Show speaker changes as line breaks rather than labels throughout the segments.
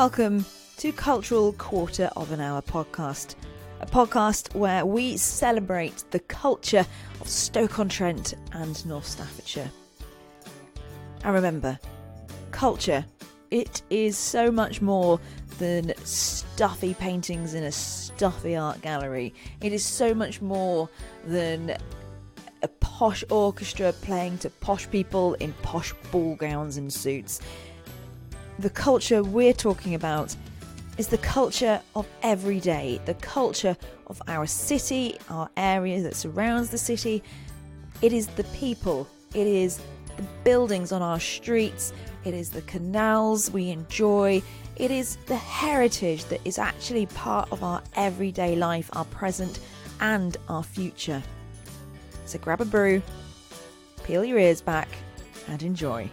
welcome to Cultural Quarter of an Hour podcast, a podcast where we celebrate the culture of Stoke-on-Trent and North Staffordshire. And remember, culture, it is so much more than stuffy paintings in a stuffy art gallery. It is so much more than a posh orchestra playing to posh people in posh ball gowns and suits. The culture we're talking about is the culture of every day, the culture of our city, our area that surrounds the city. It is the people, it is the buildings on our streets, it is the canals we enjoy, it is the heritage that is actually part of our everyday life, our present and our future. So grab a brew, peel your ears back and enjoy.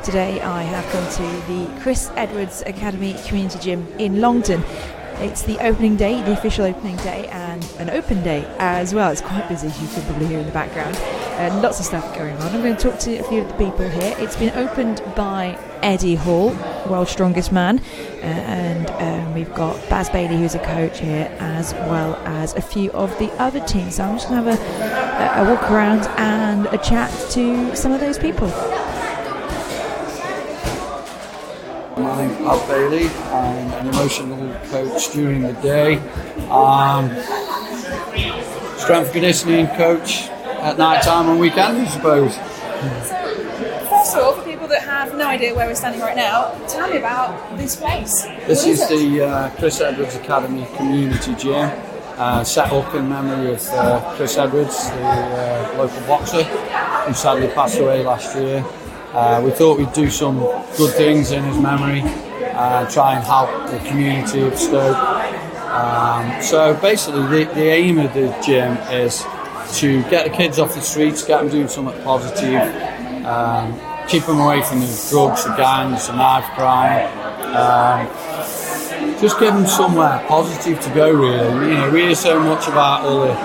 Today I have come to the Chris Edwards Academy Community Gym in Longton. It's the opening day, the official opening day, and an open day as well. It's quite busy, as you can probably hear in the background. Lots of stuff going on. I'm going to talk to a few of the people here. It's been opened by Eddie Hall, World's Strongest Man, and we've got Baz Bailey, who's a coach here, as well as a few of the other teams. So I'm just going to have a walk around and a chat to some of those people.
My name's Baz Bailey. I'm an emotional coach during the day. Strength and conditioning coach at night time and weekends, I suppose.
So, first of all, for people that have no idea where we're standing right now, tell me about this place.
This is the Chris Edwards Academy Community Gym, set up in memory of Chris Edwards, the local boxer who sadly passed away last year. We thought we'd do some good things in his memory and try and help the community of Stoke. So basically the aim of the gym is to get the kids off the streets, get them doing something positive, keep them away from the drugs, the gangs, the knife crime, just give them somewhere positive to go really. You know, we hear so much about all the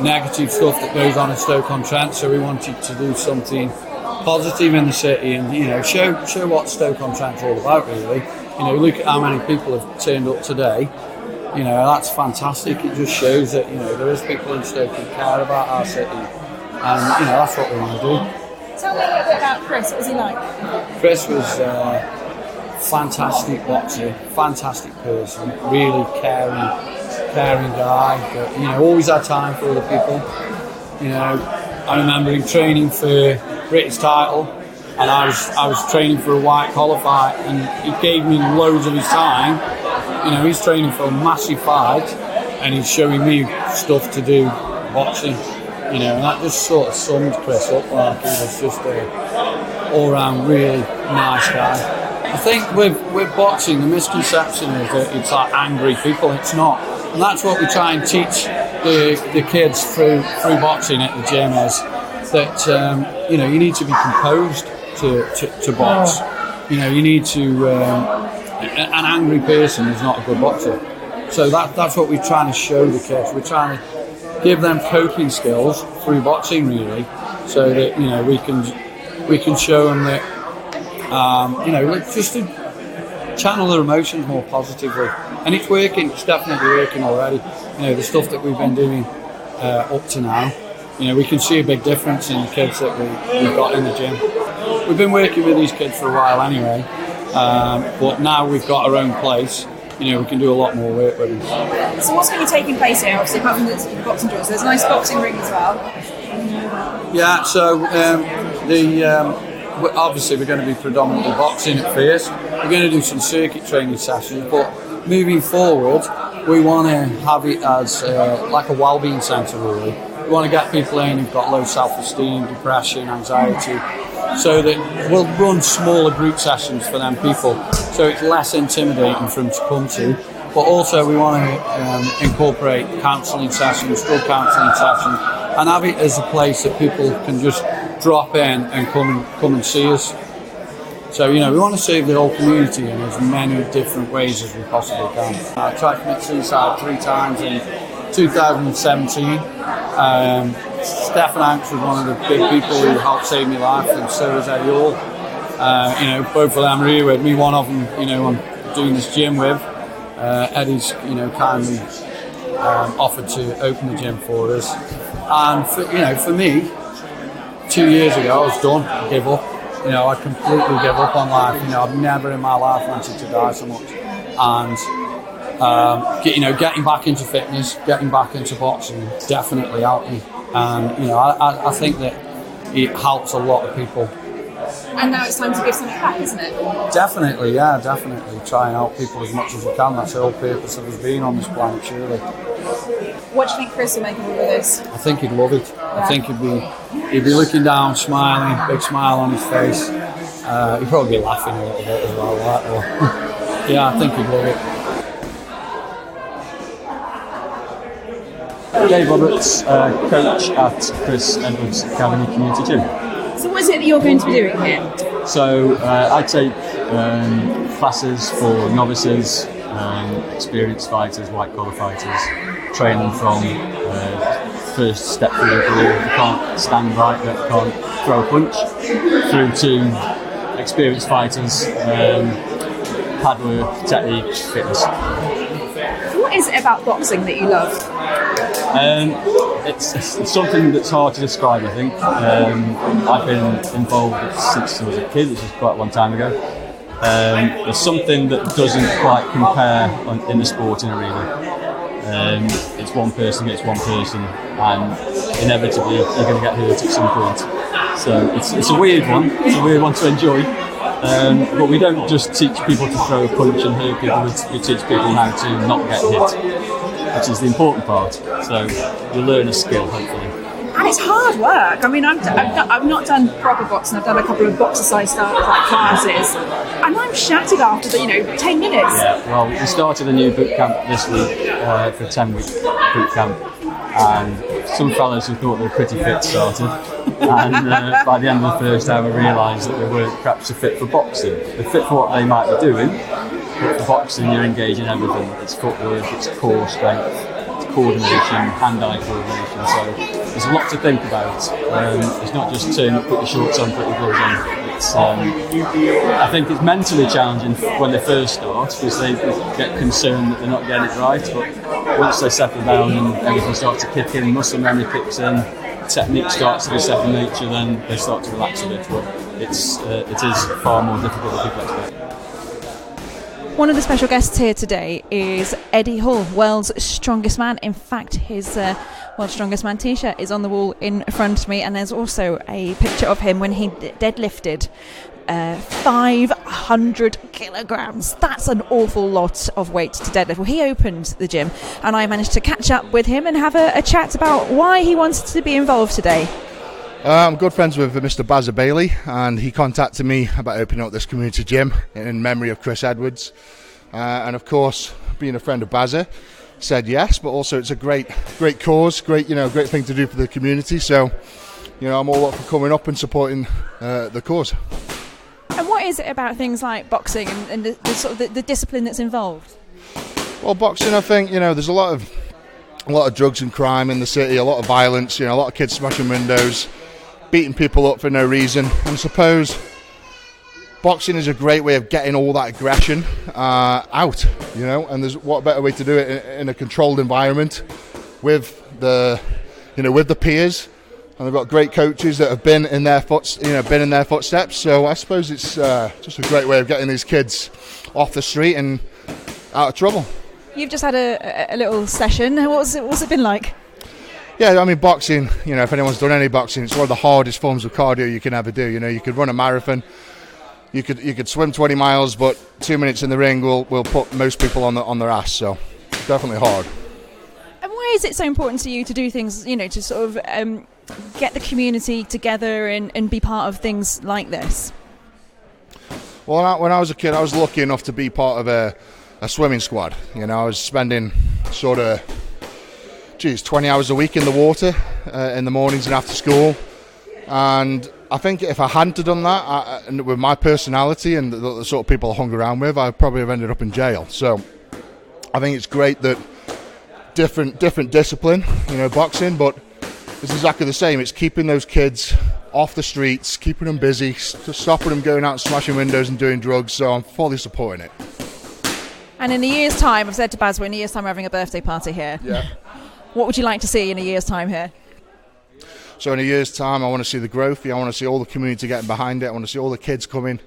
negative stuff that goes on in Stoke-on-Trent, so we wanted to do something positive in the city and, you know, show what Stoke-on-Trent's all about really. You know, look at how many people have turned up today. You know, that's fantastic. It just shows that, you know, there is people in Stoke who care about our city, and, you know, that's what we want to do.
Tell me a little bit about Chris. What was he like?
Chris was a fantastic boxer, fantastic person, really caring guy, but, you know, always had time for other people. You know, I remember him training for British title, and I was training for a white collar fight, and he gave me loads of his time. You know, he's training for a massive fight and he's showing me stuff to do boxing, you know, and that just sort of summed Chris up. Like, he was just a all-round really nice guy. I think with boxing, the misconception is that it's like angry people. It's not, and that's what we try and teach the kids through boxing at the gym, is that you know, you need to be composed to box. You know, you need to. An angry person is not a good boxer. So that's what we're trying to show the kids. We're trying to give them coping skills through boxing, really, so that, you know, we can show them that, you know, just to channel their emotions more positively. And it's working. It's definitely working already. You know, the stuff that we've been doing up to now, you know, we can see a big difference in the kids that we've got in the gym. We've been working with these kids for a while anyway. But now we've got our own place, you know, we can do a lot more work with them.
So what's going to be taking place here, obviously, apart from the boxing drills? There's a nice boxing ring as well.
Yeah, so obviously we're going to be predominantly boxing at first. We're going to do some circuit training sessions, but moving forward, we want to have it as like a wellbeing centre, really. We want to get people in who've got low self-esteem, depression, anxiety, so that we'll run smaller group sessions for them people, so it's less intimidating for them to come to. But also we want to incorporate counselling sessions, drug counselling sessions, and have it as a place that people can just drop in and come and see us. So, you know, we want to serve the whole community in as many different ways as we possibly can. I tried to commit suicide 3 times in 2017. Stefan Hanks was one of the big people who helped save my life, and so was Eddie Hall. Both of them are here with me. One of them, I'm doing this gym with. Eddie's, kindly offered to open the gym for us. And for me, 2 years ago, I was done. I gave up. I completely gave up on life. I've never in my life wanted to die so much. And getting back into fitness, getting back into boxing definitely helped me. And I think that it helps a lot of people.
And now it's time to give something back, isn't it?
Definitely, yeah, definitely. Try and help people as much as you can. That's the whole purpose of us being on this planet, surely.
What do you think Chris will make of all of this?
I think he'd love it. Yeah. I think he'd be looking down, smiling, big smile on his face. He'd probably be laughing a little bit as well. Yeah, I think he'd love it.
Dave Roberts, coach at Chris Edwards Academy Community Gym.
So what is it that you're going to be doing here?
So I take classes for novices, experienced fighters, white collar fighters, train them from first step through the career, you can't stand right, you can't throw a punch, through to experienced fighters, pad work, technique, fitness.
What is it about boxing that you love?
It's something that's hard to describe, I think. I've been involved since I was a kid, which is quite a long time ago. There's something that doesn't quite compare in the sporting arena. It's one person against one person, and inevitably you're going to get hurt at some point. So it's a weird one. It's a weird one to enjoy. But we don't just teach people to throw a punch and hurt people. We teach people how to not get hit, which is the important part. So you learn a skill, hopefully.
And it's hard work. I mean, I've not done proper boxing. I've done a couple of boxer-sized classes, and I'm shattered after 10 minutes.
Yeah. Well, we started a new boot camp this week for a 10-week boot camp, and some fellas who thought they were pretty fit started. And by the end of the first hour, realised that they weren't perhaps fit for boxing. They're fit for what they might be doing, but for boxing, you're engaging everything. It's footwork, it's core strength, it's coordination, hand-eye coordination. So there's a lot to think about. It's not just turn up, put your shorts on, put your gloves on. It's, I think it's mentally challenging when they first start because they get concerned that they're not getting it right. But once they settle down and everything starts to kick in, muscle memory kicks in, technique starts to be second nature, then they start to relax a bit. But it is far more difficult than people expect.
One of the special guests here today is Eddie Hall, World's Strongest Man. In fact, his World's Strongest Man t-shirt is on the wall in front of me, and there's also a picture of him when he deadlifted 500 kilograms. That's an awful lot of weight to deadlift. Well, he opened the gym, and I managed to catch up with him and have a chat about why he wanted to be involved today.
I'm good friends with Mr. Bazza Bailey, and he contacted me about opening up this community gym in memory of Chris Edwards. And of course, being a friend of Bazza, said yes, but also it's a great cause, great thing to do for the community. So, I'm all up for coming up and supporting the cause.
And what is it about things like boxing and the sort of the discipline that's involved?
Well, boxing, I think there's a lot of drugs and crime in the city, a lot of violence, a lot of kids smashing windows, beating people up for no reason. And I suppose boxing is a great way of getting all that aggression out, and there's what better way to do it in a controlled environment with the peers, and they've got great coaches that have been in their footsteps. So I suppose it's just a great way of getting these kids off the street and out of trouble.
You've just had a little session. What's it been like?
Yeah, I mean, boxing, if anyone's done any boxing, it's one of the hardest forms of cardio you can ever do. You could run a marathon, you could swim 20 miles, but 2 minutes in the ring will put most people on their ass. So it's definitely hard.
And why is it so important to you to do things, to sort of get the community together and be part of things like this?
Well, when I was a kid, I was lucky enough to be part of a swimming squad. I was spending 20 hours a week in the water in the mornings and after school. And I think if I hadn't done that, with my personality and the sort of people I hung around with, I probably have ended up in jail. So I think it's great that different discipline, boxing, but it's exactly the same. It's keeping those kids off the streets, keeping them busy, stopping them going out and smashing windows and doing drugs, so I'm fully supporting it.
And in a year's time, I've said to Baz, in a year's time we're having a birthday party here.
Yeah.
What would you like to see in a year's time here?
So in a year's time, I want to see the growth. I want to see all the community getting behind it. I want to see all the kids coming,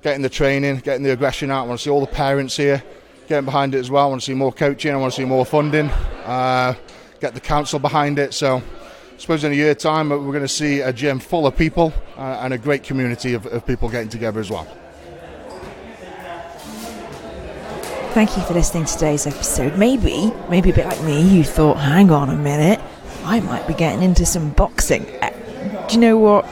getting the training, getting the aggression out. I want to see all the parents here getting behind it as well. I want to see more coaching. I want to see more funding, get the council behind it. So I suppose in a year's time, we're going to see a gym full of people and a great community of people getting together as well.
Thank you for listening to today's episode. Maybe a bit like me, you thought, hang on a minute, I might be getting into some boxing. Do you know what?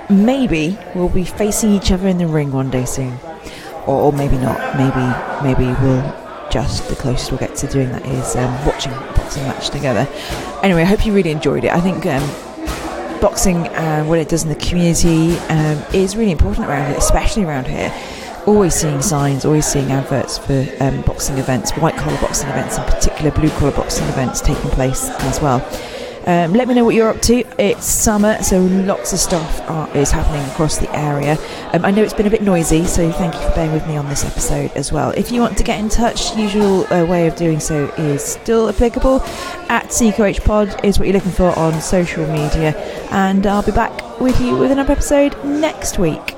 Maybe we'll be facing each other in the ring one day soon. Or maybe not. Maybe we'll just, the closest we'll get to doing that is watching a boxing match together. Anyway, I hope you really enjoyed it. I think boxing and what it does in the community is really important around here, especially around here. Always seeing signs, always seeing adverts for boxing events, white-collar boxing events in particular, blue-collar boxing events taking place as well. Let me know what you're up to. It's summer, so lots of stuff is happening across the area. I know it's been a bit noisy, so thank you for bearing with me on this episode as well. If you want to get in touch, usual way of doing so is still applicable. @CQHpod is what you're looking for on social media, and I'll be back with you with another episode next week.